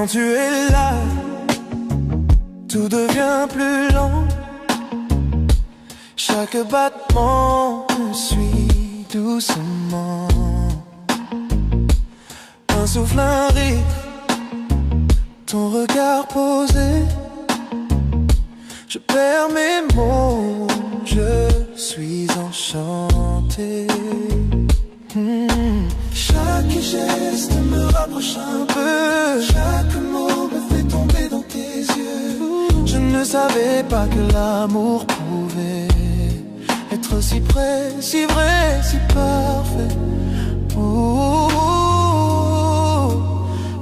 Quand tu es là, tout devient plus lent. Chaque battement me suit doucement. Un souffle, un rire, ton regard posé. Je perds mes mots, je suis enchanté. Chaque geste me rapproche un peu. Chaque mot me fait tomber dans tes yeux. Je ne savais pas que l'amour pouvait être si près, si vrai, si parfait.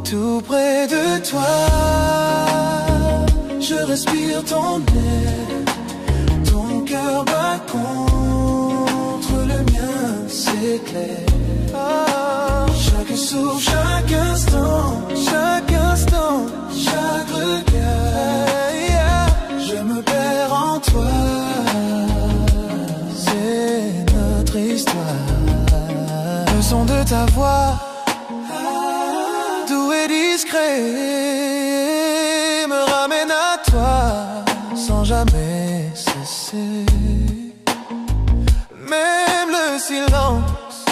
Tout près de toi, je respire ton air. Ton cœur bat contre le mien, c'est clair. Chaque souffle, chaque instant, chaque regard, je me perds en toi. C'est notre histoire. Le son de ta voix, doux et discret, me ramène à toi sans jamais cesser. Même le silence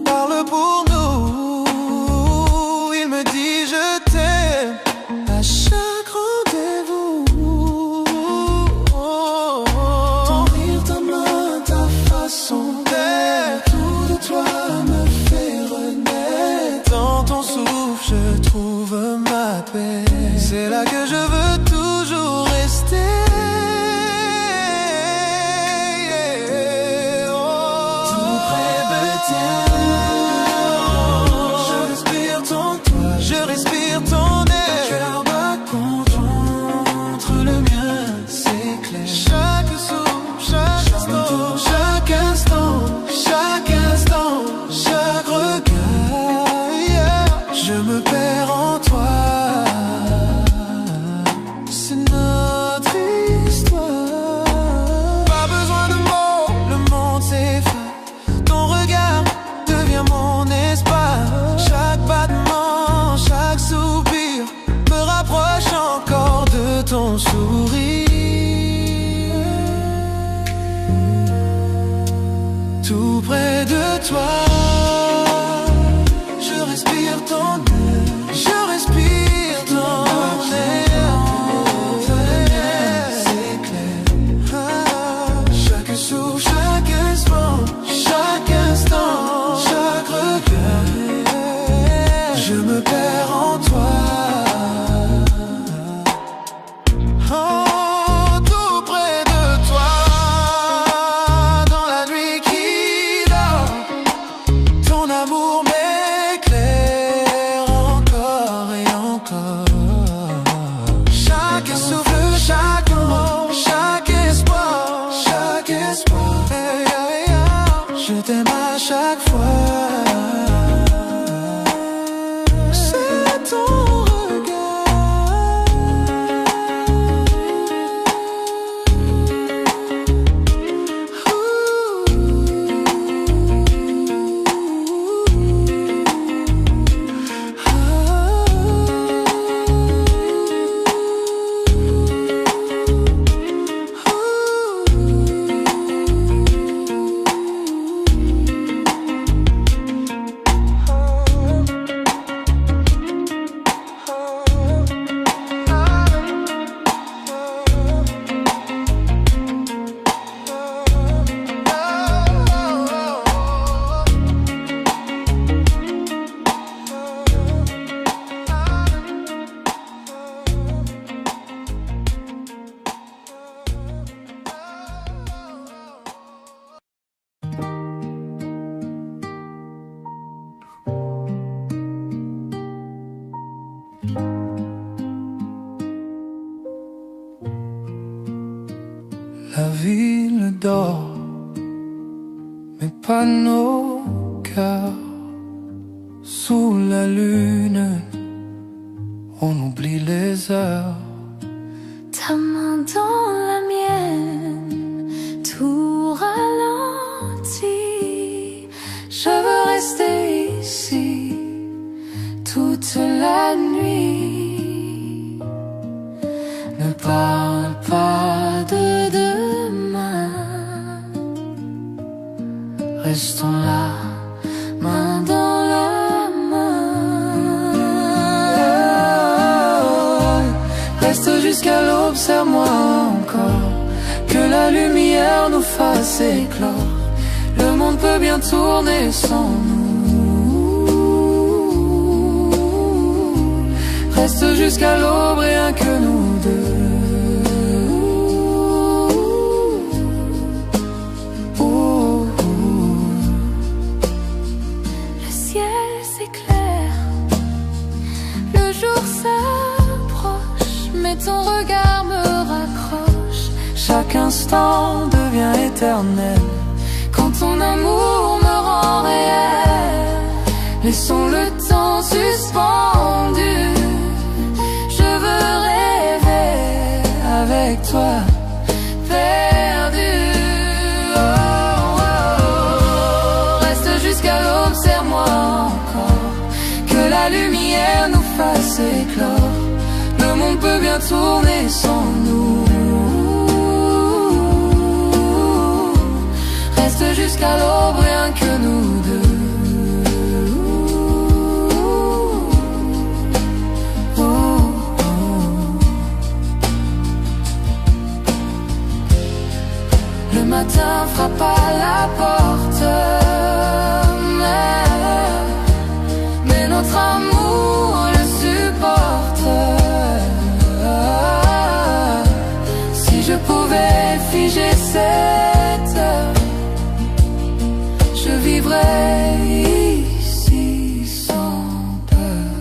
parle pour nous. Il me dit je t'aime à chaque rendez-vous. Ton rire, ta main, ta façon d'être, tout de toi me fait renaître. Dans ton souffle je trouve ma paix. C'est là que je veux toujours rester. Tout près de toi, je respire ton toit, je respire ton air. Ton cœur bat contre le mien, c'est clair. Chaque souffle, chaque instant, chaque instant, chaque regard, je me perds en toi. C'est notre histoire. Pas besoin de mots, le monde s'efface. Ton regard devient mon espace. Chaque battement, chaque soupir me rapproche encore de ton sourire. Tout près de toi, je respire ton air. Je respire ton air. C'est clair. Chaque souffle, chaque instant, chaque regard, je me perds en toi. Tout près de toi, dans la nuit qui dort, ton amour m'éclaire encore et encore. Chaque souffle, chaque mot, chaque espoir, je t'aime à chaque fois. C'est ton la ville dort, mais pas nos cœurs. Sous la lune, on oublie les heures. Ta main dans la mienne, tout ralentit. Je veux rester ici toute la la nuit. Ne parle pas de demain. Restons là, main dans la main. Reste jusqu'à l'aube, serre-moi encore, que la lumière nous fasse éclore. Le monde peut bien tourner sans nous. Reste jusqu'à l'aube, rien que nous deux. Le ciel s'éclaire, le jour s'approche, mais ton regard me raccroche. Chaque instant devient éternel quand ton amour me rend réel. Laissons le temps suspendu. Je veux rêver avec toi, perdu. Oh, oh, oh. Reste jusqu'à l'aube, serre-moi encore, que la lumière nous fasse éclore. Le monde peut bien tourner sans nous. Reste jusqu'à l'aube, rien que nous deux. Le matin frappe à la porte, mais notre amour le supporte. Si je pouvais figer cette heure, je vivrais ici sans peur.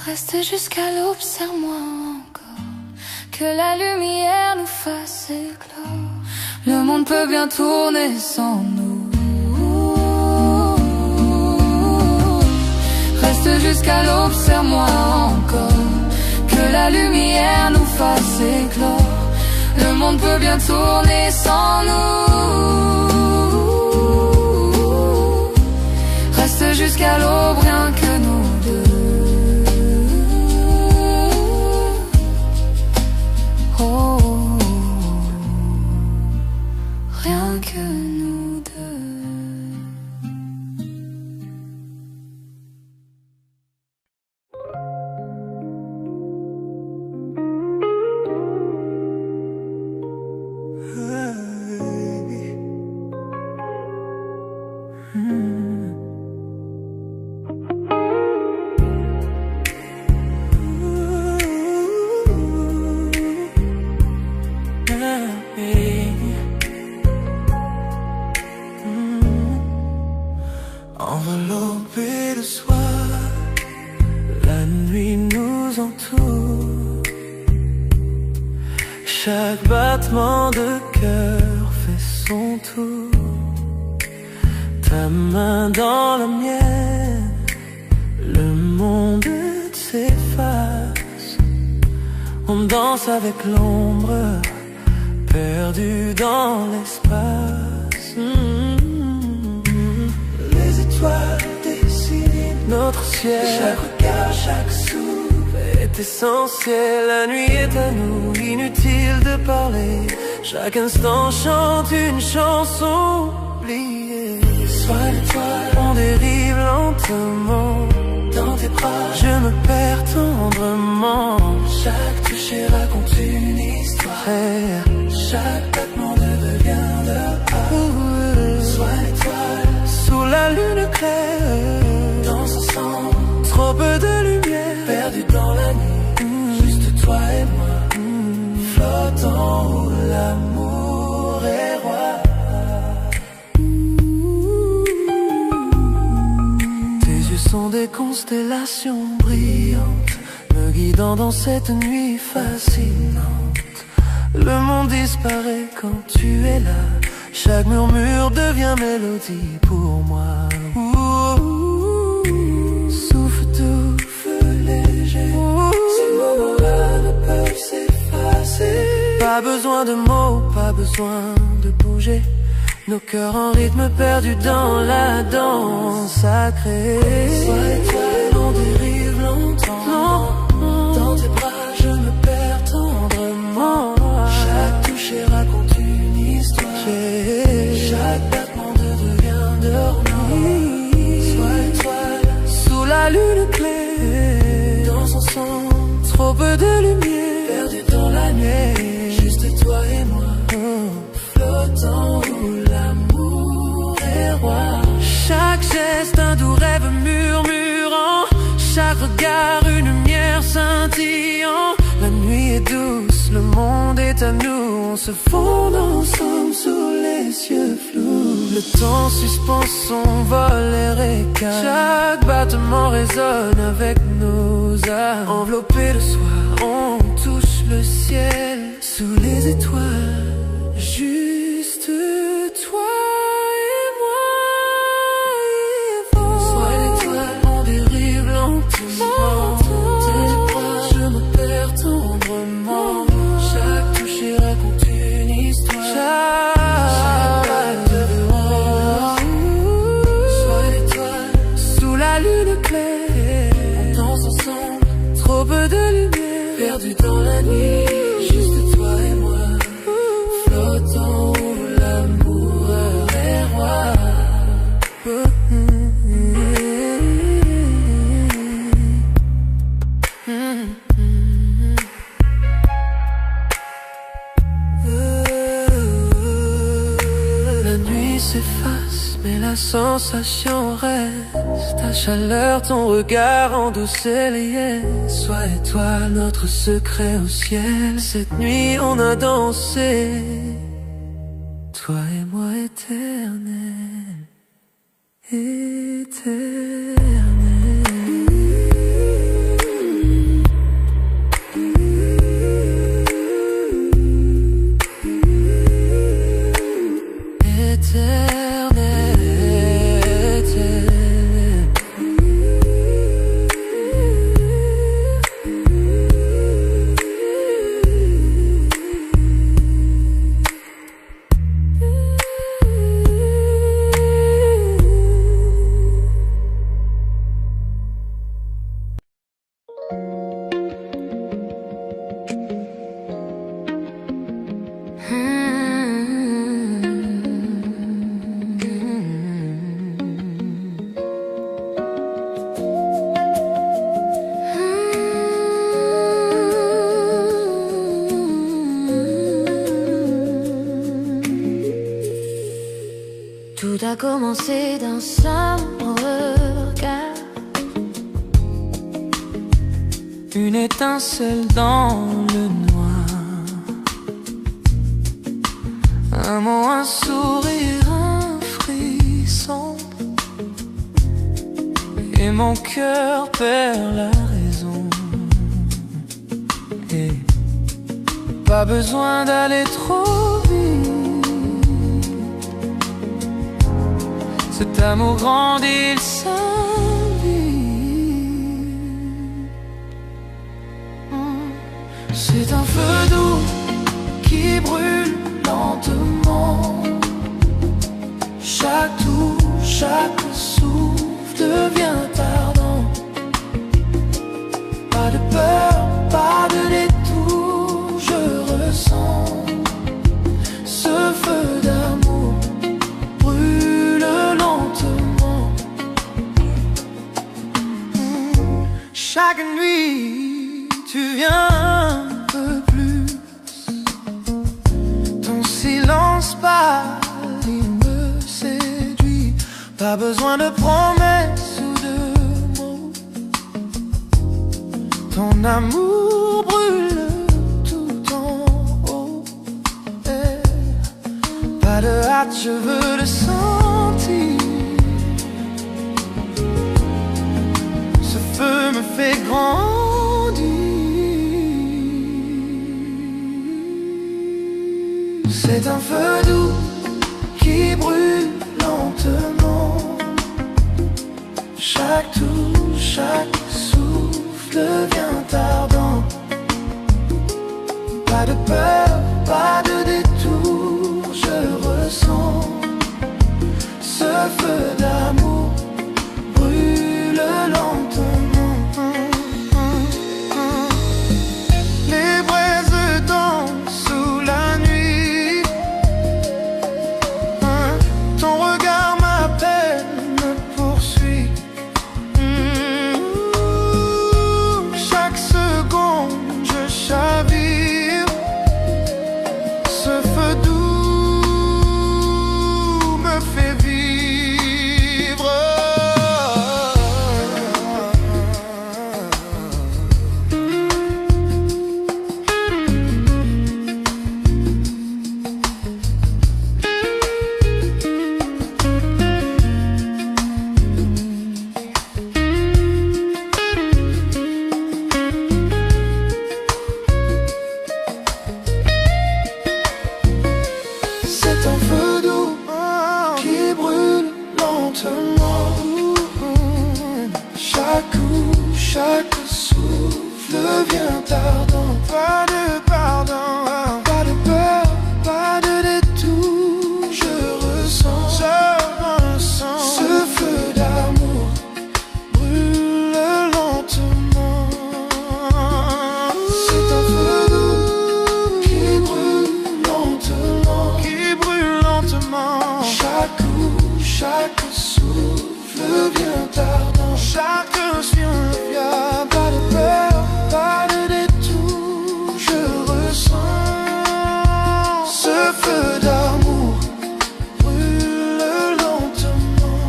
Reste jusqu'à l'aube, serre-moi encore, que la lumière nous fasse éclore. Le monde peut bien tourner sans nous. Reste jusqu'à l'aube, serre-moi encore, que la lumière nous fasse éclore. Le monde peut bien tourner sans nous. Reste jusqu'à l'aube, rien que nous deux. Oh, rien que nous deux. Enveloppé de soir, la nuit nous entoure. Chaque battement de cœur fait son tour. Ta main dans la mienne, le monde s'efface. On danse avec l'ombre, perdu dans l'espace. Les étoiles dessinent notre ciel. Chaque regard, chaque souffle est essentiel. La nuit est à nous, inutile de parler. Chaque instant chante une chanson oubliée. Sois l'étoile, on dérive lentement. Dans tes bras, je me perds tendrement. Chaque toucher raconte une histoire. Chaque battement devient leur art. Sois l'étoile, sous la lune claire. Danse ensemble, trop peu de lumière. Perdu dans la nuit, juste toi et moi. Flottant où l'amour est roi. Tes yeux sont des constellations brillantes, me guidant dans cette nuit fascinante. Le monde disparaît quand tu es là. Chaque murmure devient mélodie pour moi. Souffle doux, feu léger. Ces moments-là ne peuvent s'effacer. Pas besoin de mots, pas besoin de bouger. nos cœurs en rythme perdus dans la danse sacrée. Sois étoile, on dérive longtemps. Dans tes bras je me perds tendrement. Chaque toucher raconte une histoire. Chaque battement devient dormant. Sois étoile, sous la lune claire. Dans son sang, trop peu de lumière. Perdu dans la nuit, juste toi et moi. Flottant où l'amour est roi. Chaque geste un doux rêve murmurant. Chaque regard une lumière scintillant. La nuit est douce, le monde est à nous. On se fond ensemble sous les cieux flous. Le temps suspend son vol et récale. Chaque battement résonne avec nos âmes. Enveloppés de soie, on touche le ciel. Sous les étoiles, juste toi et moi. Sois l'étoile, on dérive lentement. Tes bras, je me perds tendrement. Chaque toucher raconte une histoire. Chaque acte de rose. Sois l'étoile, sous la lune claire. On danse ensemble, trop peu de lumière. Perdu dans la nuit, juste toi et moi. Flottant où l'amour est roi. La nuit s'efface, mais la sensation reste. Ta chaleur, ton regard endoucit les yeux. Sois étoile, notre secret au ciel. Cette nuit on a dansé, toi et moi éternel, éternel. Éternel, éternel. Tout a commencé d'un simple regard. Une étincelle dans le noir. Un mot, un sourire, un frisson. Et mon cœur perd la raison. Et pas besoin d'aller trop vite. Cet amour grandit, il s'invite. C'est un feu doux qui brûle lentement. Chaque touche, chaque souffle devient ardent. Pas de peur, pas de détour, je ressens ce feu d'amour brûle lentement. Chaque nuit, tu viens un peu plus. Ton silence pâle, il me séduit. Pas besoin de promesses ou de mots. Ton amour brûle tout en haut. Pas de hâte, je veux le sentir. Ce feu me fait grandir. C'est un feu doux qui brûle lentement. Chaque touche, chaque souffle devient ardent. Pas de peur, pas de détour, je ressens devient ardent. Pas de pardon, pas de peur, pas de détour. Je ressens ce feu d'amour brûle lentement. C'est un feu doux qui brûle lentement. Chaque coup, chaque souffle vient ardent. Chaque inspire vient, pas de peur, pas de détour. Je ressens ce feu d'amour brûle lentement.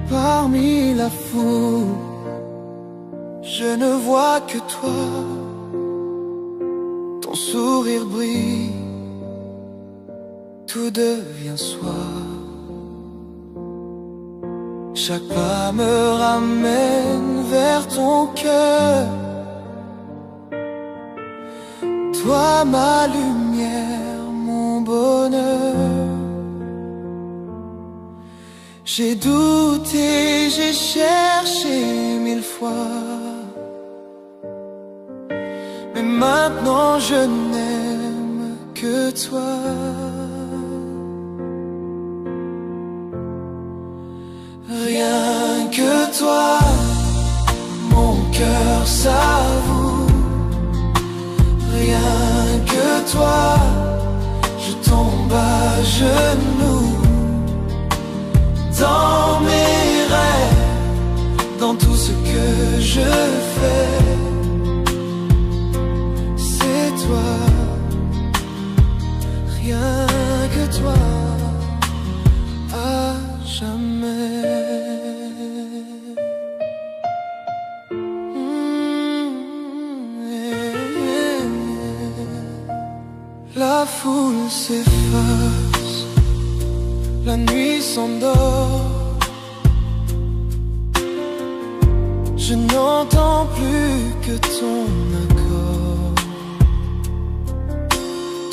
Parmi la foule, je ne vois que toi. Ton sourire brille, tout devient soir. Chaque pas me ramène vers ton cœur. Toi, ma lumière, mon bonheur. J'ai douté, j'ai cherché 1000 fois, mais maintenant je n'aime que toi. Rien que toi, mon cœur s'avoue. Rien que toi, je tombe à genoux. Dans mes rêves, dans tout ce que je fais, c'est toi, rien que toi, à jamais. La foule s'efface, la nuit s'endort. Je n'entends plus que ton accord.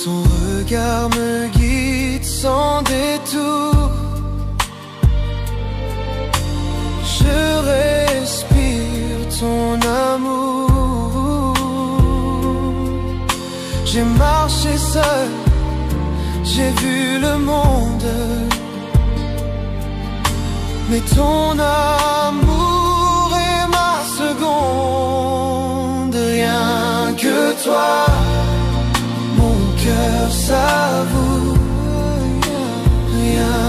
Ton regard me guide sans détour. Je respire ton amour. J'ai marché seul, j'ai vu le monde, mais ton amour est ma seconde. Rien que toi, mon cœur s'avoue. Rien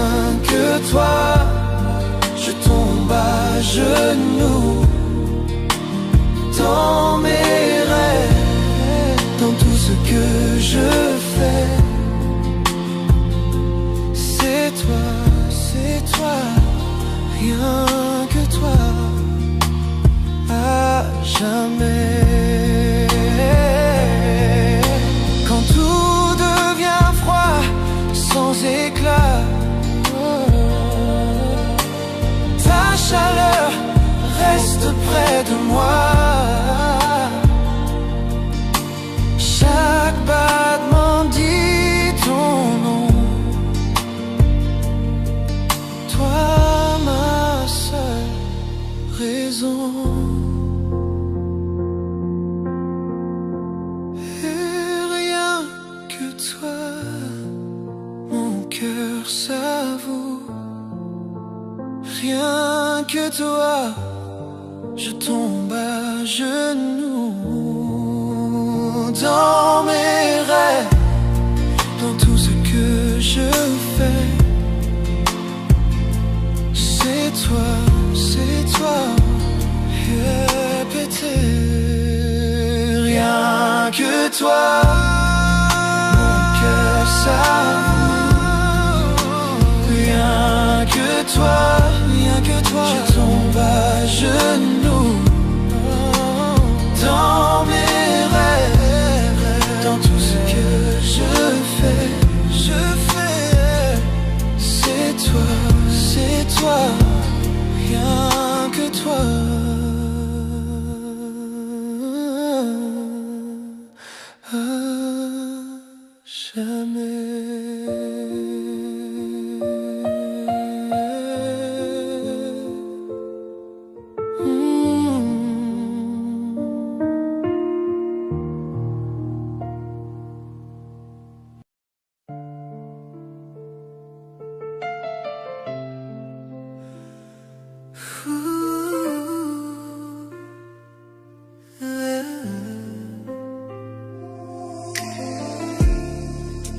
que toi, je tombe à genoux. Dans mes rêves, dans tout ce que je fais, c'est toi, rien que toi, à jamais. Quand tout devient froid, sans éclat, ta chaleur reste près de moi. Chaque battement dit ton nom. Toi, ma seule raison. Et rien que toi, mon cœur s'avoue. Rien que toi, je tombe à genoux. genoux. Dans mes rêves, dans tout ce que je fais, c'est toi, répéter. Rien que toi, mon cœur s'avoue. Rien que toi, je tombe à genoux. Dans mes rêves, dans tout ce que je fais, c'est toi, rien que toi.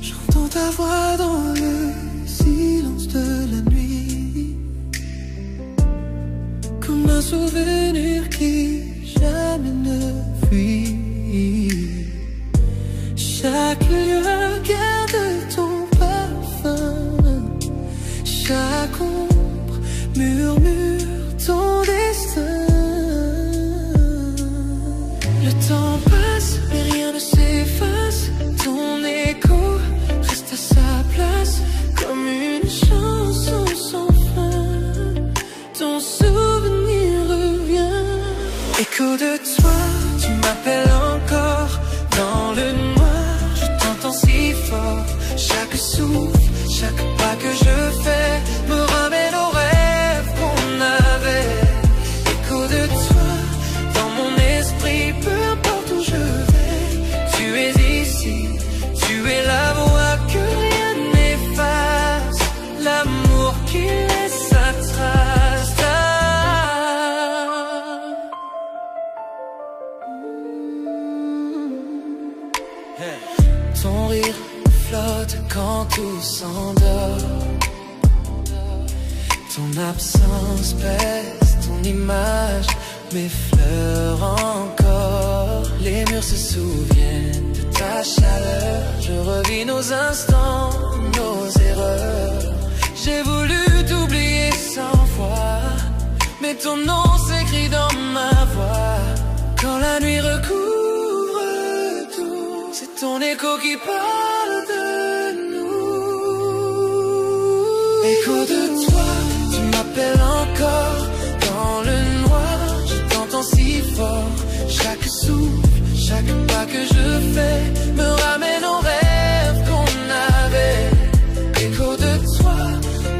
J'entends ta voix dans le silence de la nuit, comme un souvenir qui jamais ne fuit. Chaque lieu garde ton parfum, chaque ombre murmure ton destin. Le temps passe, mais rien ne s'efface. Ton écho reste à sa place, comme une chanson sans fin. Ton souvenir revient. Écho de toi, tu m'appelles encore. Dans le noir, je t'entends si fort. Chaque souffle, chaque pas que je fais me ramène aux rêves qu'on avait. Écho de toi, dans mon esprit, peu importe où je vais, tu es ici, tu es la voix que rien n'efface, l'amour qui laisse sa trace. Ton rire flotte quand tout s'endort. Ton absence pèse, ton image m'effleure encore. Les murs se souviennent de ta chaleur. Je revis nos instants, nos erreurs. J'ai voulu t'oublier sans fois, mais ton nom s'écrit dans ma voix. Quand la nuit recouvre tout, c'est ton écho qui parle de nous. Écho de toi, tu m'appelles encore. Dans le noir, je t'entends si fort. Chaque souffle, chaque pas que je fais me ramène aux rêves qu'on avait. Écho de toi,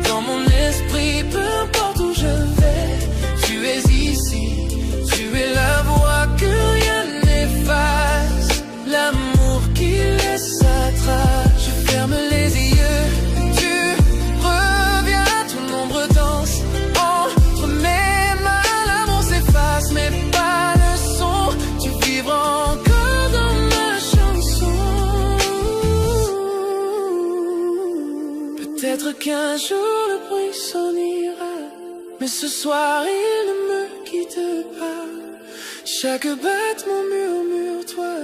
dans mon esprit, peu importe où je vais, tu es ici, tu es la voix que rien n'efface, l'amour qui laisse sa trace. Je ferme les yeux, tu reviens, tout l'ombre danse entre mes mains, l'amour s'efface, mais pas le son. Tu vivras encore dans ma chanson. Peut-être qu'un jour le bruit s'en ira, mais ce soir il ne me quitte pas. Chaque battement murmure toi,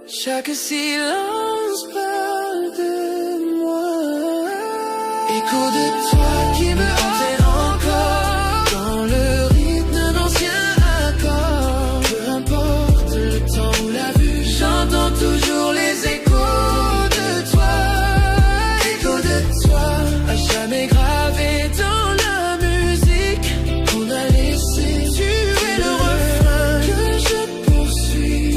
chaque silence parle de moi. Écho de toi qui me hante encore, dans le rythme d'un ancien accord. Peu importe le temps ou la vue, j'entends toujours les échos de toi. Écho de toi, à jamais gravé dans la musique qu'on a laissé. Tu es le refrain que je poursuis,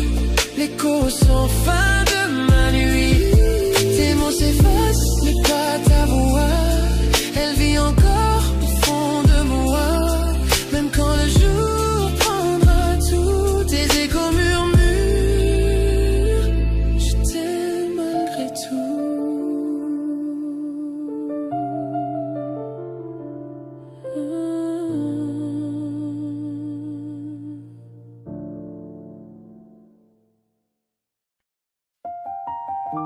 l'écho sans fin de ma nuit. Tes mots s'effacent, mais pas ta voix. Elle vit encore au fond de moi, même quand le jour prendra tout. Tes échos murmurent, je t'aime malgré tout. Quand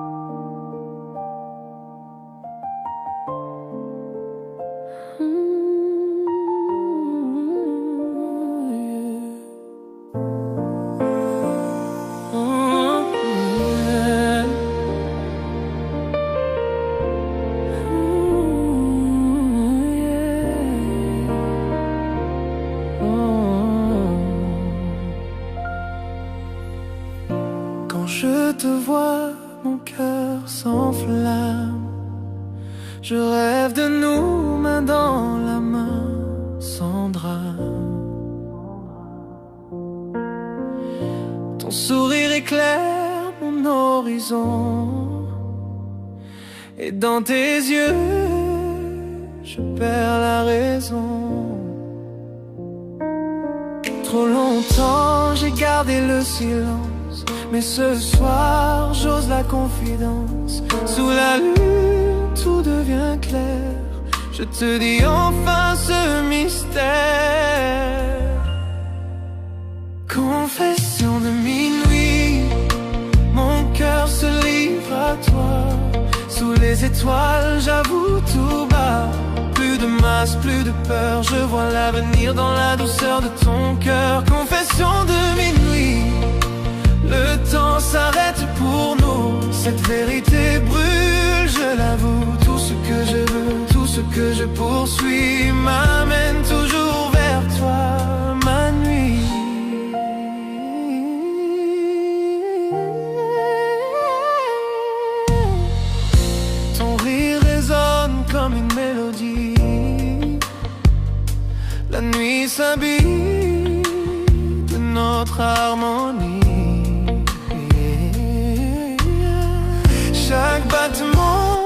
je te vois, mon cœur s'enflamme. Je rêve de nous, main dans la main, sans drame. Ton sourire éclaire mon horizon, et dans tes yeux, je perds la raison. Trop longtemps j'ai gardé le silence, mais ce soir j'ose la confidence. Sous la lune tout devient clair, je te dis enfin ce mystère. Confession de minuit, mon cœur se livre à toi. Sous les étoiles j'avoue tout bas, plus de masque, plus de peur, je vois l'avenir dans la douceur de ton cœur. Confession de minuit, le temps s'arrête pour nous. Cette vérité brûle, je l'avoue. Tout ce que je veux, tout ce que je poursuis m'amène toujours vers toi, ma nuit. Ton rire résonne comme une mélodie. La nuit s'habille de notre harmonie. Chaque battement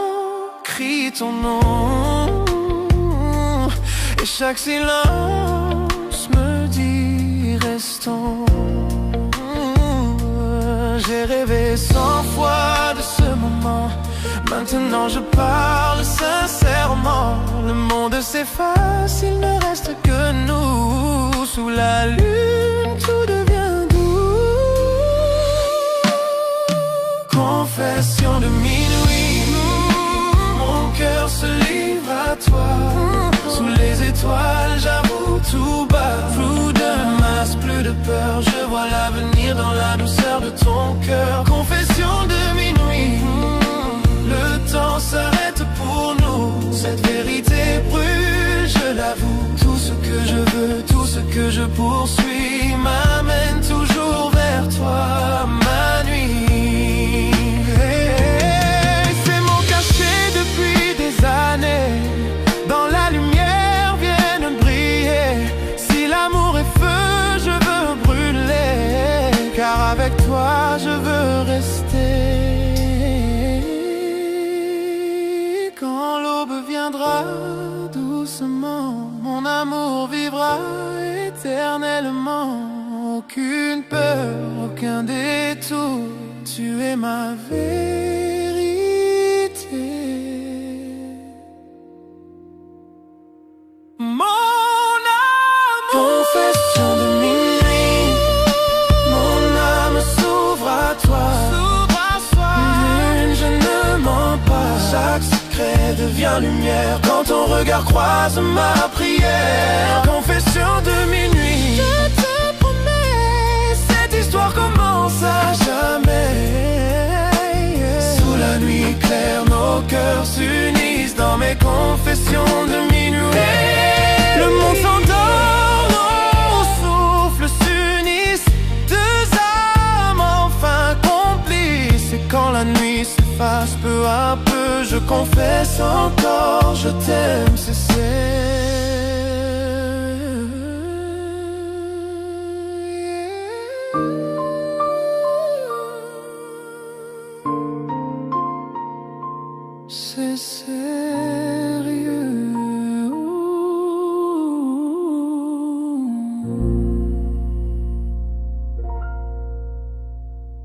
crie ton nom, et chaque silence me dit restons. J'ai rêvé 100 fois de ce moment, maintenant je parle sincèrement. Le monde s'efface, il ne reste que nous. Sous la lune tout devient doux. Confession de minuit, mon cœur se livre à toi. Sous les étoiles j'avoue tout bas, plus de masque, plus de peur, je vois l'avenir dans la douceur de ton cœur. Confession de minuit, le temps s'arrête pour nous. Cette vérité brûle, je l'avoue. Tout ce que je veux, tout ce que je poursuis m'amène toujours vers toi, ma nuit. C'est mon cachet depuis des années, dans la lumière viennent briller. Si l'amour est feu, je veux brûler, car avec toi je veux rester. Quand l'aube viendra doucement, mon amour vivra éternellement. Aucune peur, aucun détour, tu es ma vérité. Mon amour, confession de minuit, mon âme s'ouvre à toi. Lune, je ne mens pas, chaque secret devient lumière quand ton regard croise ma prière. Confession de minuit, je te promets, cette histoire commence à jamais. Sous la nuit claire, nos cœurs s'unissent dans mes confessions de minuit. Le monde s'endort, nos souffles s'unissent, deux âmes enfin complices. Et quand la nuit s'efface peu à peu, je confesse encore, je t'aime, c'est